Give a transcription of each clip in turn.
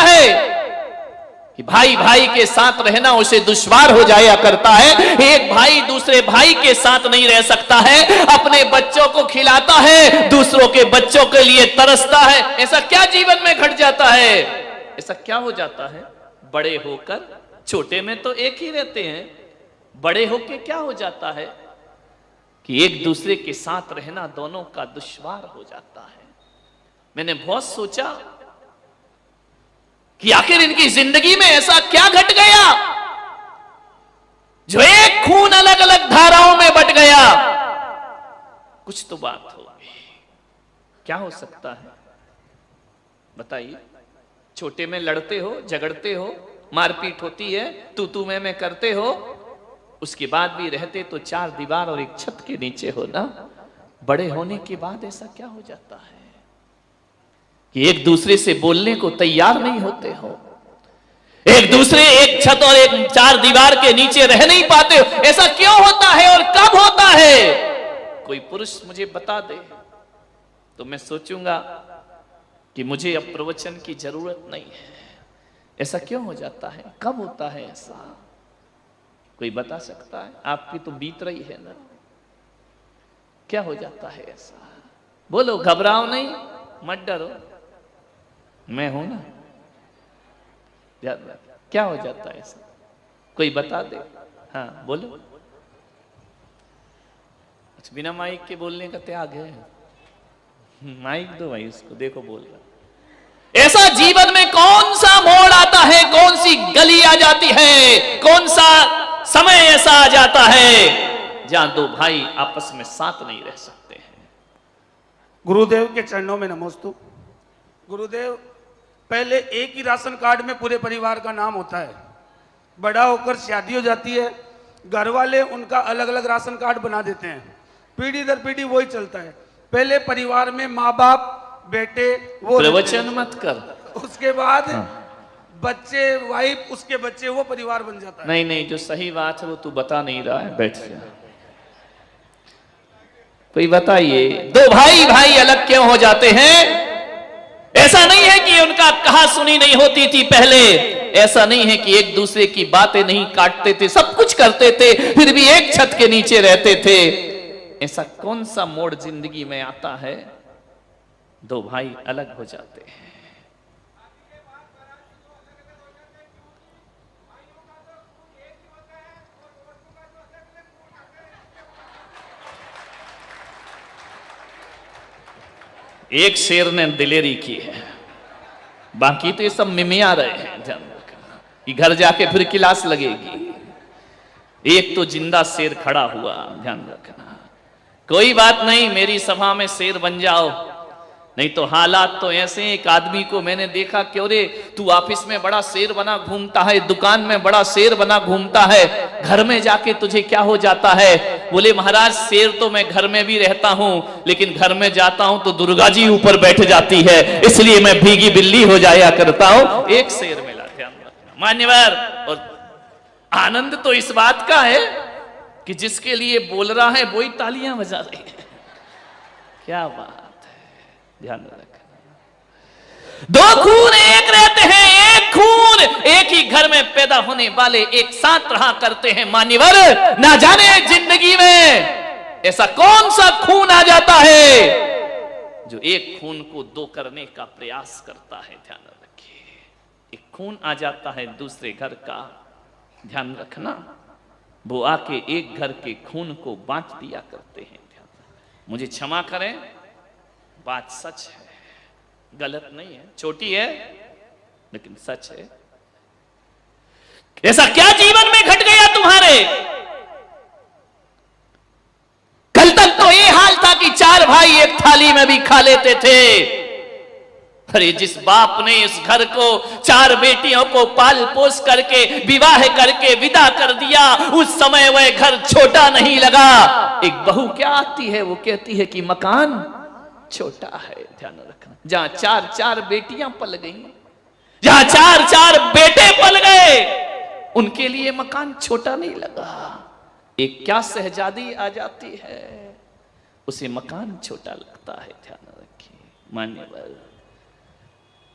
है कि भाई भाई के साथ रहना उसे दुश्वार हो जाया करता है। एक भाई दूसरे भाई के साथ नहीं रह सकता है, अपने बच्चों को खिलाता है, दूसरों के बच्चों के लिए तरसता है। ऐसा क्या जीवन में घट जाता है? ऐसा क्या हो जाता है? बड़े होकर, छोटे में तो एक ही रहते हैं, बड़े होकर क्या हो जाता है कि एक दूसरे के साथ रहना दोनों का दुश्वार हो जाता है। मैंने बहुत सोचा कि आखिर इनकी जिंदगी में ऐसा क्या घट गया जो एक खून अलग अलग धाराओं में बट गया। कुछ तो बात होगी, क्या हो सकता है बताइए? छोटे में लड़ते हो, झगड़ते हो, मारपीट होती है, तू मैं करते हो, उसके बाद भी रहते तो चार दीवार और एक छत के नीचे हो ना। बड़े होने के बाद ऐसा क्या हो जाता है कि एक दूसरे से बोलने को तैयार नहीं होते हो, एक दूसरे एक छत और एक चार दीवार के नीचे रह नहीं पाते हो। ऐसा क्यों होता है और कब होता है? कोई पुरुष मुझे बता दे तो मैं सोचूंगा कि मुझे अब प्रवचन की जरूरत नहीं है। ऐसा क्यों हो जाता है? कब होता है ऐसा? कोई बता सकता है? आपकी तो बीत रही है ना, क्या हो जाता है ऐसा? बोलो, घबराओ नहीं, मत डरो, मैं हूं ना। क्या हो जाता है ऐसा? कोई बता दे। हाँ बोलो। अच्छा, बिना माइक के बोलने का त्याग है? माइक दो भाई उसको, देखो बोल रहा। ऐसा जीवन में कौन सा मोड़ आता है, कौन सी गली आ जाती है, कौन सा समय ऐसा आ जाता है जहां दो भाई आपस में साथ नहीं रह सकते हैं? गुरुदेव के चरणों में नमोस्तु। गुरुदेव, पहले एक ही राशन कार्ड में पूरे परिवार का नाम होता है। बड़ा होकर शादी हो जाती है, घर वाले उनका अलग अलग राशन कार्ड बना देते हैं, पीढ़ी दर पीढ़ी वही चलता है। पहले परिवार में माँ बाप, बेटे, वो प्रवचन मत कर, उसके बाद बच्चे, वाइफ, उसके बच्चे, वो परिवार बन जाता है। नहीं नहीं, जो सही बात है वो तू बता नहीं रहा है, बैठ जा। कोई बताइए, दो भाई भाई अलग क्यों हो जाते हैं? ऐसा नहीं है कि उनका कहा सुनी नहीं होती थी पहले, ऐसा नहीं है कि एक दूसरे की बातें नहीं काटते थे, सब कुछ करते थे, फिर भी एक छत के नीचे रहते थे। ऐसा कौन सा मोड़ जिंदगी में आता है दो भाई अलग हो जाते हैं? एक शेर ने दिलेरी की है, बाकी तो ये सब मिमिया रहे हैं। ध्यान रखना कि घर जाके फिर क्लास लगेगी। एक तो जिंदा शेर खड़ा हुआ, ध्यान रखना। कोई बात नहीं, मेरी सभा में शेर बन जाओ, नहीं तो हालात तो ऐसे। एक आदमी को मैंने देखा, क्यों रे तू ऑफिस में बड़ा शेर बना घूमता है, दुकान में बड़ा शेर बना घूमता है, घर में जाके तुझे क्या हो जाता है? बोले महाराज, शेर तो मैं घर में भी रहता हूं, लेकिन घर में जाता हूं तो दुर्गा जी ऊपर बैठ जाती है, इसलिए मैं भीगी बिल्ली हो जाया करता हूं। एक शेर मिला, ध्यान रखना मान्यवर। और आनंद तो इस बात का है कि जिसके लिए बोल रहा है वही तालियां बजा रही है। क्या बात, ध्यान रखना। दो खून एक रहते हैं, एक खून एक ही घर में पैदा होने वाले एक साथ रहा करते हैं। मान्यवर, ना जाने जिंदगी में ऐसा कौन सा खून आ जाता है जो एक खून को दो करने का प्रयास करता है। ध्यान रखिए, एक खून आ जाता है दूसरे घर का, ध्यान रखना, वो आके एक घर के खून को बांट दिया करते हैं। ध्यान, मुझे क्षमा करें, बात सच है, गलत नहीं है, छोटी है लेकिन सच है। ऐसा क्या जीवन में घट गया तुम्हारे? कल तक तो ये हाल था कि चार भाई एक थाली में भी खा लेते थे। अरे जिस बाप ने इस घर को, चार बेटियों को पाल पोस करके विवाह करके विदा कर दिया, उस समय वह घर छोटा नहीं लगा। एक बहू क्या आती है, वो कहती है कि मकान छोटा है। ध्यान रखना, जहां चार चार बेटियां पल गई, जहां चार चार बेटे पल गए, उनके लिए मकान छोटा नहीं लगा। एक क्या शहजादी आ जाती है, उसे मकान छोटा लगता है। ध्यान रखिए मान्यवर,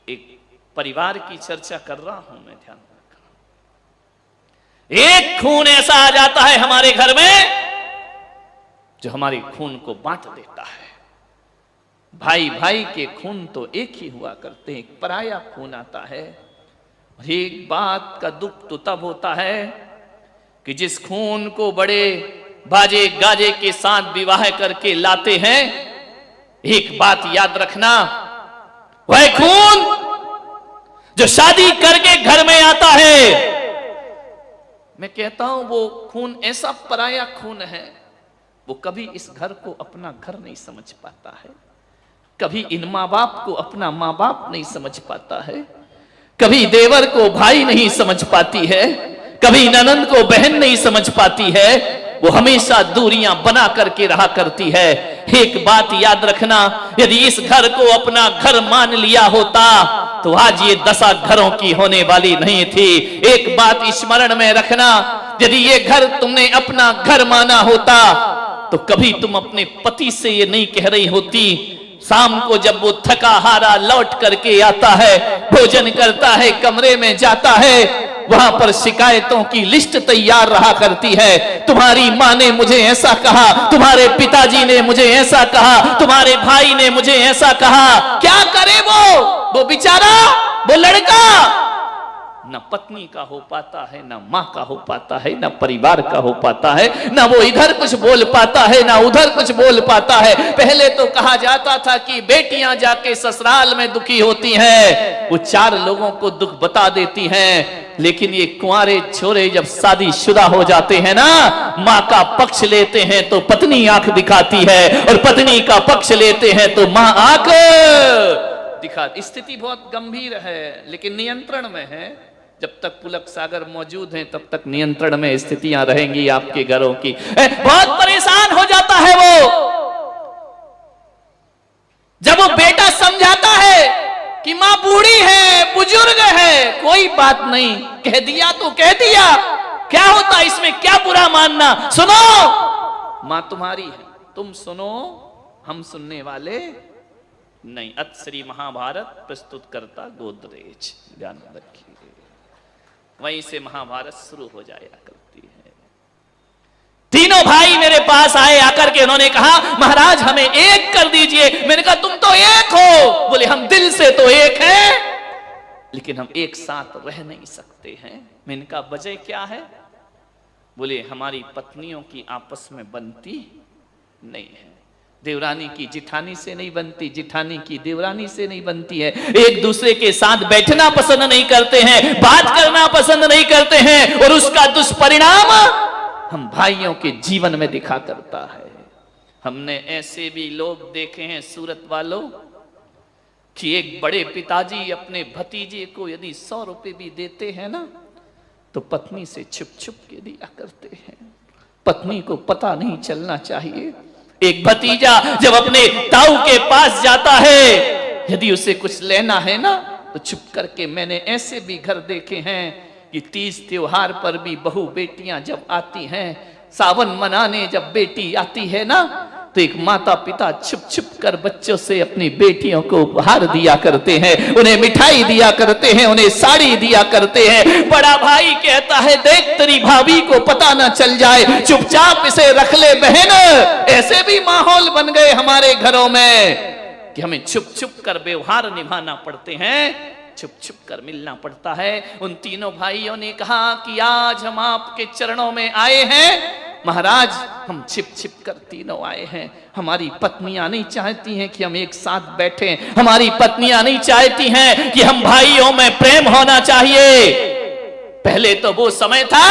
एक परिवार की चर्चा कर रहा हूं मैं, ध्यान रखना। एक खून ऐसा आ जाता है हमारे घर में जो हमारे खून को बांट देता है। भाई भाई के खून तो एक ही हुआ करते हैं, एक पराया खून आता है। और एक बात का दुख तो तब होता है कि जिस खून को बड़े बाजे गाजे के साथ विवाह करके लाते हैं, एक बात याद रखना, वह खून जो शादी करके घर में आता है, मैं कहता हूं वो खून ऐसा पराया खून है, वो कभी इस घर को अपना घर नहीं समझ पाता है, कभी इन माँ बाप को अपना माँ बाप नहीं समझ पाता है, कभी देवर को भाई नहीं समझ पाती है, कभी ननंद को बहन नहीं समझ पाती है। वो हमेशा दूरियां बना करके रहा करती है। एक बात याद रखना, यदि इस घर को अपना घर मान लिया होता तो आज ये दशा घरों की होने वाली नहीं थी। एक बात स्मरण में रखना, यदि ये घर तुमने अपना घर माना होता तो कभी तुम अपने पति से ये नहीं कह रही होती, शाम को जब वो थका हारा लौट करके आता है, भोजन करता है, कमरे में जाता है, वहां पर शिकायतों की लिस्ट तैयार रहा करती है। तुम्हारी माँ ने मुझे ऐसा कहा, तुम्हारे पिताजी ने मुझे ऐसा कहा, तुम्हारे भाई ने मुझे ऐसा कहा। क्या करे वो बेचारा, वो लड़का न पत्नी का हो पाता है, न माँ का हो पाता है, न परिवार का हो पाता है, न वो इधर कुछ बोल पाता है, न उधर कुछ बोल पाता है। पहले तो कहा जाता था कि बेटियां जाके ससुराल में दुखी होती हैं, वो 4 लोगों को दुख बता देती हैं। लेकिन ये कुंवारे छोरे जब शादीशुदा हो जाते हैं ना, माँ का पक्ष लेते हैं तो पत्नी आंख दिखाती है, और पत्नी का पक्ष लेते हैं तो माँ आंख दिखा। स्थिति बहुत गंभीर है, लेकिन नियंत्रण में है। जब तक पुलक सागर मौजूद हैं तब तक नियंत्रण में स्थितियां रहेंगी आपके घरों की। बहुत परेशान हो जाता है वो, जब वो बेटा समझाता है कि माँ बूढ़ी है, बुजुर्ग है, कोई बात नहीं, कह दिया तो कह दिया, क्या होता इसमें, क्या बुरा मानना। सुनो, माँ तुम्हारी है, तुम सुनो, हम सुनने वाले नहीं। अत श्री महाभारत प्रस्तुत करता गोदरेज, ध्यान रखिए। वहीं से महाभारत शुरू हो जाया करती है। तीनों भाई मेरे पास आए, आकर के उन्होंने कहा महाराज हमें एक कर दीजिए। मैंने कहा तुम तो एक हो। बोले हम दिल से तो एक हैं, लेकिन हम एक साथ रह नहीं सकते हैं। मैंने कहा वजह क्या है? बोले हमारी पत्नियों की आपस में बनती नहीं है, देवरानी की जिठानी से नहीं बनती, जिठानी की देवरानी से नहीं बनती है, एक दूसरे के साथ बैठना पसंद नहीं करते हैं, बात करना पसंद नहीं करते हैं, और उसका दुष्परिणाम हम भाइयों के जीवन में दिखा करता है। हमने ऐसे भी लोग देखे हैं सूरत वालों कि एक बड़े पिताजी अपने भतीजे को यदि 100 रुपए भी देते हैं ना, तो पत्नी से छुप छुप के दिया करते हैं। पत्नी को पता नहीं चलना चाहिए। एक भतीजा जब अपने ताऊ के पास जाता है, यदि उसे कुछ लेना है ना, तो छुप करके, मैंने ऐसे भी घर देखे हैं कि 30 त्योहार पर भी बहू बेटियां जब आती हैं, सावन मनाने जब बेटी आती है ना, तो एक माता पिता छुप छुप कर बच्चों से अपनी बेटियों को उपहार दिया करते हैं, उन्हें मिठाई दिया करते हैं, उन्हें साड़ी दिया करते हैं। बड़ा भाई कहता है देख तेरी भाभी को पता ना चल जाए, चुपचाप इसे रख ले बहन। ऐसे भी माहौल बन गए हमारे घरों में कि हमें छुप छुप कर व्यवहार निभाना पड़ते हैं, छुप छुप कर मिलना पड़ता है। उन तीनों भाइयों ने कहा कि आज हम आपके चरणों में आए हैं महाराज, हम छिप छिप कर तीनों आए हैं। हमारी पत्नियां नहीं चाहती हैं कि हम एक साथ बैठें, हमारी पत्नियां नहीं चाहती हैं कि हम भाइयों में प्रेम होना चाहिए। पहले तो वो समय था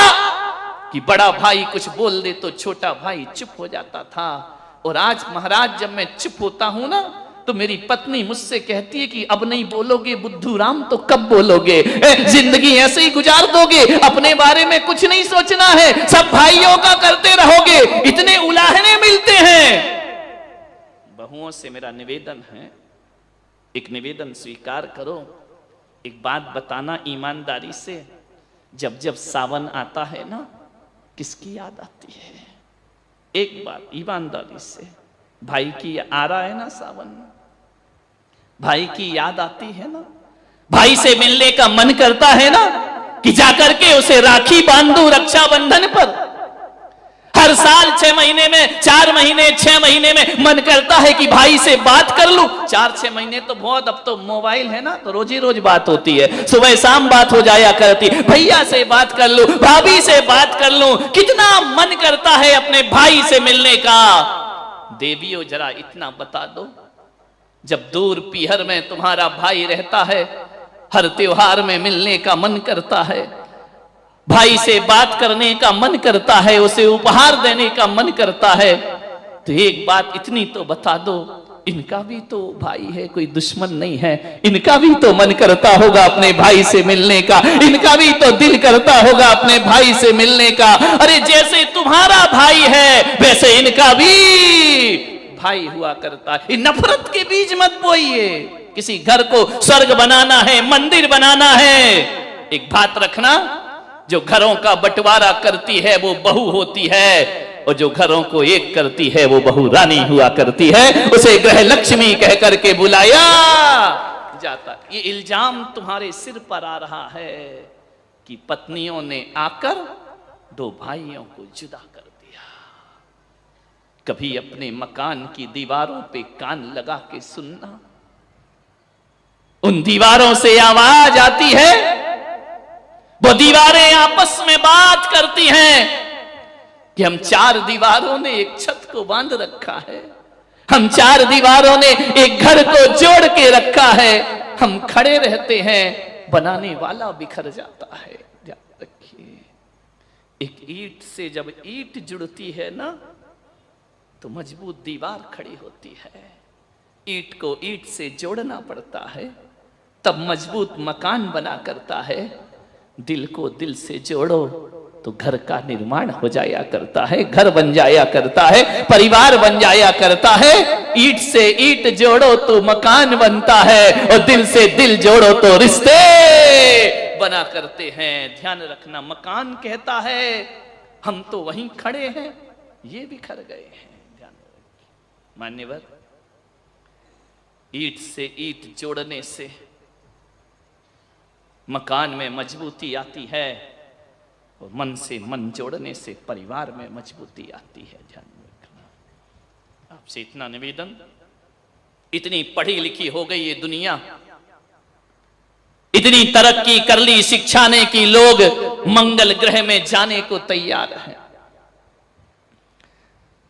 कि बड़ा भाई कुछ बोल दे तो छोटा भाई चुप हो जाता था, और आज महाराज जब मैं चुप होता हूं ना, तो मेरी पत्नी मुझसे कहती है कि अब नहीं बोलोगे बुद्धू राम तो कब बोलोगे, जिंदगी ऐसे ही गुजार दोगे, अपने बारे में कुछ नहीं सोचना है, सब भाइयों का करते रहोगे। इतने उलाहने मिलते हैं। बहुओं से मेरा निवेदन है, एक निवेदन स्वीकार करो, एक बात बताना ईमानदारी से, जब जब सावन आता है ना, किसकी याद आती है? एक बात ईमानदारी से, भाई की आ रहा है ना सावन, भाई की याद आती है ना, भाई से मिलने का मन करता है ना कि जाकर के उसे राखी बांधू रक्षाबंधन पर। हर साल 6 महीने में, 4 महीने, 6 महीने में मन करता है कि भाई से बात कर लूं। 4-6 महीने तो बहुत, अब तो मोबाइल है ना, तो रोज ही रोज बात होती है, सुबह शाम बात हो जाया करती। भैया से बात कर लूं, भाभी से बात कर लूं, कितना मन करता है अपने भाई से मिलने का। देवियों जरा इतना बता दो, जब दूर पीहर में तुम्हारा भाई रहता है, हर त्योहार में मिलने का मन करता है, भाई से बात करने का मन करता है, उसे उपहार देने का मन करता है, तो एक बात इतनी तो बता दो, इनका भी तो भाई है, कोई दुश्मन नहीं है, इनका भी तो मन करता होगा अपने भाई से मिलने का, इनका भी तो दिल करता होगा अपने भाई से मिलने का। अरे जैसे तुम्हारा भाई है वैसे इनका भी भाई हुआ करता है। नफरत के बीज मत बोइए। किसी घर को स्वर्ग बनाना है, मंदिर बनाना है, एक बात रखना, जो घरों का बंटवारा करती है वो बहू होती है, और जो घरों को एक करती है वो बहू रानी हुआ करती है। उसे गृह लक्ष्मी कह करके बुलाया जाता। ये इल्जाम तुम्हारे सिर पर आ रहा है कि पत्नियों ने आकर 2 भाइयों को जुदा कर दिया। कभी अपने मकान की दीवारों पे कान लगा के सुनना, उन दीवारों से आवाज आती है, वो दीवारें आपस में बात करती हैं कि हम 4 दीवारों ने एक छत को बांध रखा है, हम 4 दीवारों ने एक घर को जोड़ के रखा है, हम खड़े रहते हैं, बनाने वाला बिखर जाता है। याद रखिए, एक ईंट से जब ईंट जुड़ती है ना तो मजबूत दीवार खड़ी होती है। ईंट को ईंट से जोड़ना पड़ता है, तब मजबूत मकान बना करता है। दिल को दिल से जोड़ो तो घर का निर्माण हो जाया करता है, घर बन जाया करता है, परिवार बन जाया करता है। ईंट से ईंट जोड़ो तो मकान बनता है, और दिल से दिल जोड़ो तो रिश्ते बना करते हैं। ध्यान रखना, मकान कहता है हम तो वहीं खड़े हैं, ये बिखर गए हैं। ध्यान रखिए मान्यवर, ईंट से ईंट जोड़ने से मकान में मजबूती आती है, और मन से मन जोड़ने से परिवार में मजबूती आती है। ध्यान रखना। आपसे इतना निवेदन, इतनी पढ़ी लिखी हो गई ये दुनिया, इतनी तरक्की कर ली शिक्षा ने कि लोग मंगल ग्रह में जाने को तैयार हैं।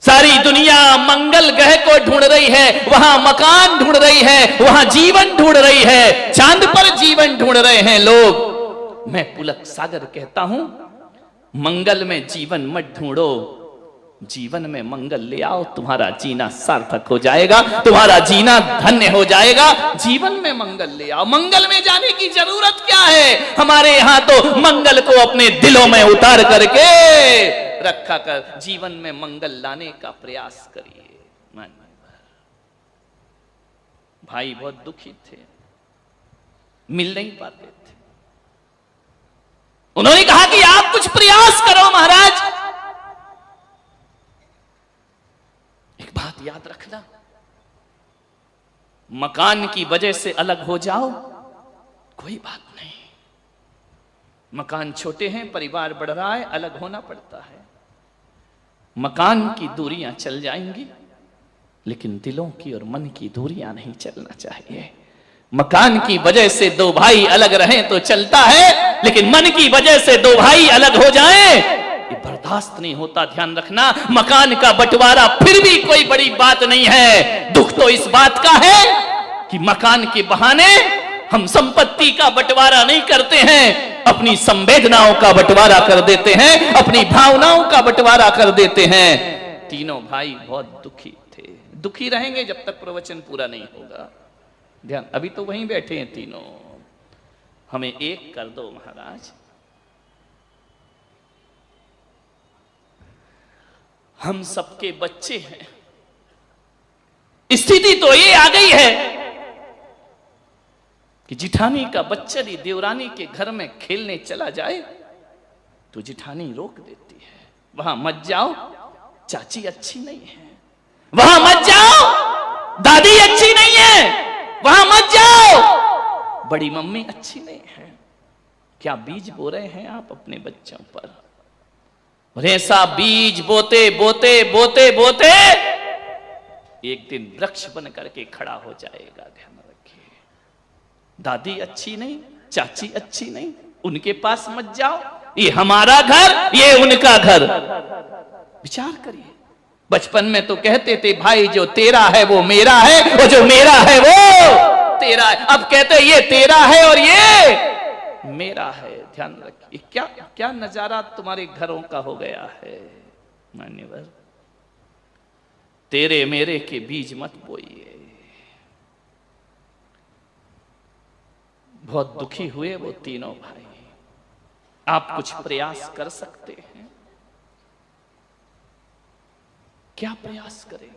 सारी दुनिया मंगल ग्रह को ढूंढ रही है, वहां मकान ढूंढ रही है, वहां जीवन ढूंढ रही है, चांद पर जीवन ढूंढ रहे हैं लोग। मैं पुलक सागर कहता हूं, मंगल में जीवन मत ढूंढो, जीवन में मंगल ले आओ, तुम्हारा जीना सार्थक हो जाएगा, तुम्हारा जीना धन्य हो जाएगा। जीवन में मंगल ले आओ। मंगल में जाने की जरूरत क्या है? हमारे यहां तो मंगल को अपने दिलों में उतार करके रखा कर जीवन में मंगल लाने का प्रयास करिए। भाई बहुत दुखी थे, मिल नहीं पाते थे। उन्होंने कहा कि आप कुछ प्रयास करो महाराज। एक बात याद रखना, मकान की वजह से अलग हो जाओ कोई बात नहीं, मकान छोटे हैं, परिवार बढ़ रहा है, अलग होना पड़ता है। मकान की दूरियां चल जाएंगी, लेकिन दिलों की और मन की दूरियां नहीं चलना चाहिए। मकान की वजह से 2 भाई अलग रहें तो चलता है, लेकिन मन की वजह से 2 भाई अलग हो जाएं, ये बर्दाश्त नहीं होता। ध्यान रखना, मकान का बंटवारा फिर भी कोई बड़ी बात नहीं है। दुख तो इस बात का है कि मकान के बहाने हम संपत्ति का बंटवारा नहीं करते हैं, अपनी संवेदनाओं का बंटवारा कर देते हैं, अपनी भावनाओं का बंटवारा कर देते हैं। तीनों भाई बहुत दुखी थे, दुखी रहेंगे जब तक प्रवचन पूरा नहीं होगा। ध्यान, अभी तो वहीं बैठे हैं तीनों, हमें एक कर दो महाराज। हम सबके बच्चे हैं, स्थिति तो ये आ गई है कि जिठानी का बच्चा ही देवरानी के घर में खेलने चला जाए तो जिठानी रोक देती है, वहां मत जाओ, चाची अच्छी नहीं है, वहां मत जाओ, दादी अच्छी नहीं है, वहां मत जाओ, बड़ी मम्मी अच्छी नहीं है। क्या बीज बो रहे हैं आप अपने बच्चों पर? और ऐसा बीज बोते बोते बोते बोते एक दिन वृक्ष बन करके खड़ा हो जाएगा, ध्यान रखिए। दादी अच्छी नहीं, चाची अच्छी नहीं, उनके पास मत जाओ, ये हमारा घर, ये उनका घर। विचार करिए, बचपन में तो कहते थे भाई जो तेरा है वो मेरा है, और जो मेरा है वो तेरा है। अब कहते ये तेरा है और ये मेरा है। ध्यान रखिए, क्या क्या नजारा तुम्हारे घरों का हो गया है। मान्यवर, तेरे मेरे के बीज मत बोइए। बहुत दुखी हुए वो तीनों भाई। आप कुछ प्रयास कर सकते हैं? क्या प्रयास करेंगे?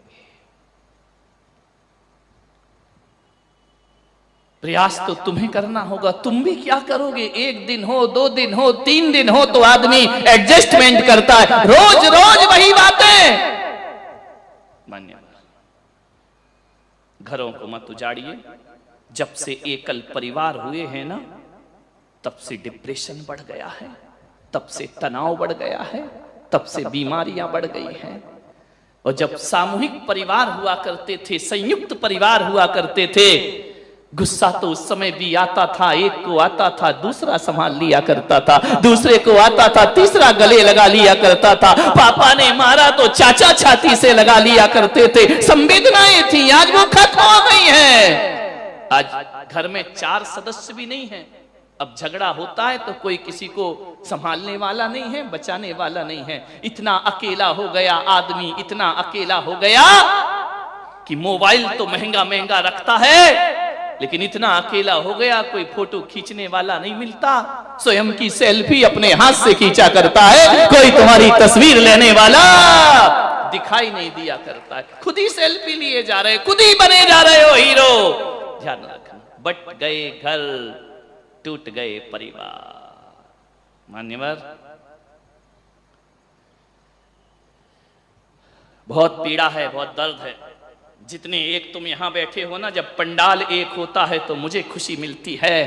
प्रयास तो तुम्हें करना होगा। तुम भी क्या करोगे? एक दिन हो, 2 दिन हो, 3 दिन हो तो आदमी एडजस्टमेंट करता है। रोज रोज वही बातें। मान्यवर, घरों को मत उजाड़िए। जब से एकल परिवार हुए हैं ना, तब से डिप्रेशन बढ़ गया है, तब से तनाव बढ़ गया है, तब से बीमारियां बढ़ गई हैं। और जब सामूहिक परिवार हुआ करते थे, संयुक्त परिवार हुआ करते थे, गुस्सा तो उस समय भी आता था। एक को आता था, दूसरा संभाल लिया करता था, दूसरे को आता था, तीसरा गले लगा लिया करता था। पापा ने मारा तो चाचा छाती से लगा लिया करते थे। संवेदनाएं थी, आज वो खत्म हो गई हैं। आज घर में 4 सदस्य भी नहीं है। अब झगड़ा होता है तो कोई किसी को संभालने वाला नहीं है, बचाने वाला नहीं है। इतना अकेला हो गया आदमी, इतना अकेला हो गया कि मोबाइल तो महंगा महंगा रखता है, लेकिन इतना अकेला हो गया कोई फोटो खींचने वाला नहीं मिलता। स्वयं की सेल्फी अपने हाथ से खींचा करता है, कोई तुम्हारी तस्वीर लेने वाला दिखाई नहीं दिया करता है। खुद ही सेल्फी लिए जा रहे, खुद ही बने जा रहे हो हीरो। ध्यान रखना, बट गए घर, टूट गए परिवार। मान्यवर, बहुत पीड़ा है, बहुत दर्द है। जितने एक तुम यहां बैठे हो ना, जब पंडाल एक होता है तो मुझे खुशी मिलती है,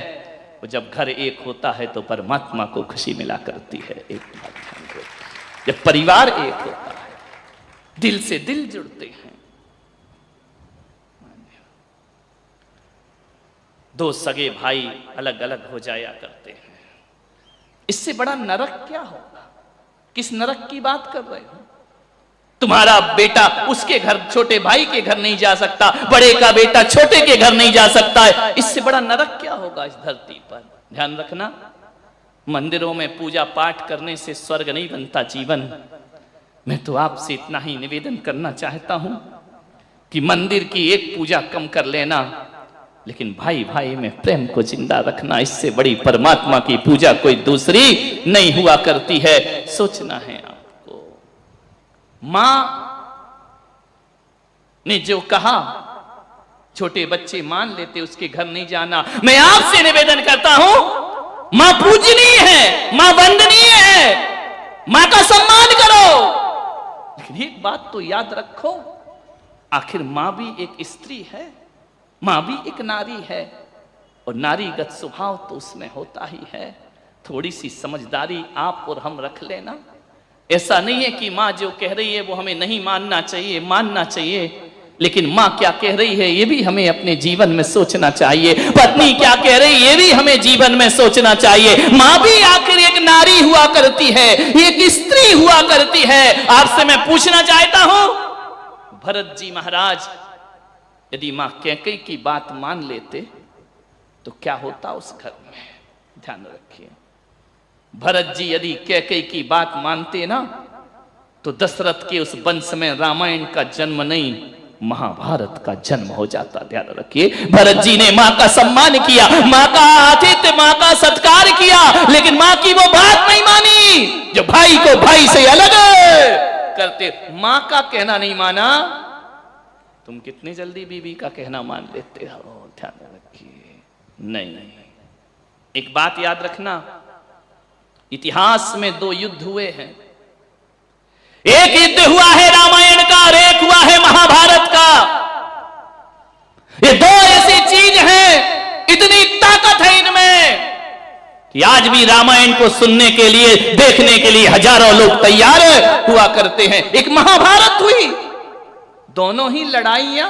और जब घर एक होता है तो परमात्मा को खुशी मिला करती है। एक बात ध्यान रखो, जब परिवार एक होता है, दिल से दिल जुड़ते हैं। 2 सगे भाई अलग अलग हो जाया करते हैं। इससे बड़ा नरक क्या होगा? किस नरक की बात कर रहे हो? तुम्हारा बेटा उसके घर, छोटे भाई के घर नहीं जा सकता, बड़े का बेटा छोटे के घर नहीं जा सकता है। इससे बड़ा नरक क्या होगा इस धरती पर? ध्यान रखना, मंदिरों में पूजा पाठ करने से स्वर्ग नहीं बनता जीवन। मैं तो आपसे इतना ही निवेदन करना चाहता हूं कि मंदिर की एक पूजा कम कर लेना, लेकिन भाई भाई में प्रेम को जिंदा रखना। इससे बड़ी परमात्मा की पूजा कोई दूसरी नहीं हुआ करती है। सोचना है आपको। मां ने जो कहा, छोटे बच्चे मान लेते, उसके घर नहीं जाना। मैं आपसे निवेदन करता हूं, मां पूजनीय है, मां वंदनीय है, मां का सम्मान करो। लेकिन एक बात तो याद रखो, आखिर मां भी एक स्त्री है, मां भी एक नारी है, और नारीगत स्वभाव तो उसमें होता ही है। थोड़ी सी समझदारी आप और हम रख लेना। ऐसा नहीं है कि मां जो कह रही है वो हमें नहीं मानना चाहिए, मानना चाहिए, लेकिन मां क्या कह रही है ये भी हमें अपने जीवन में सोचना चाहिए। पत्नी क्या कह रही है ये भी हमें जीवन में सोचना चाहिए। मां भी आखिर एक नारी हुआ करती है, एक स्त्री हुआ करती है। आपसे मैं पूछना चाहता हूं, भरत जी महाराज यदि मां कैकेयी की बात मान लेते तो क्या होता उस घर में? ध्यान रखिए, भरत जी यदि कैकेयी की बात मानते ना, तो दशरथ के उस वंश में रामायण का जन्म नहीं, महाभारत का जन्म हो जाता। ध्यान रखिए, भरत जी ने मां का सम्मान किया, मां का आतिथ्य, मां का सत्कार किया, लेकिन मां की वो बात नहीं मानी जो भाई को भाई से अलग करते। मां का कहना नहीं माना। तुम कितनी जल्दी बीवी का कहना मान लेते हो? ध्यान रखिए, नहीं। एक बात याद रखना, इतिहास में 2 युद्ध हुए हैं। एक युद्ध हुआ है रामायण का और एक हुआ है महाभारत का। ये 2 ऐसी चीज हैं, इतनी ताकत कि आज भी रामायण को सुनने के लिए, देखने के लिए हजारों लोग तैयार हुआ करते हैं। एक महाभारत हुई, दोनों ही लड़ाइयां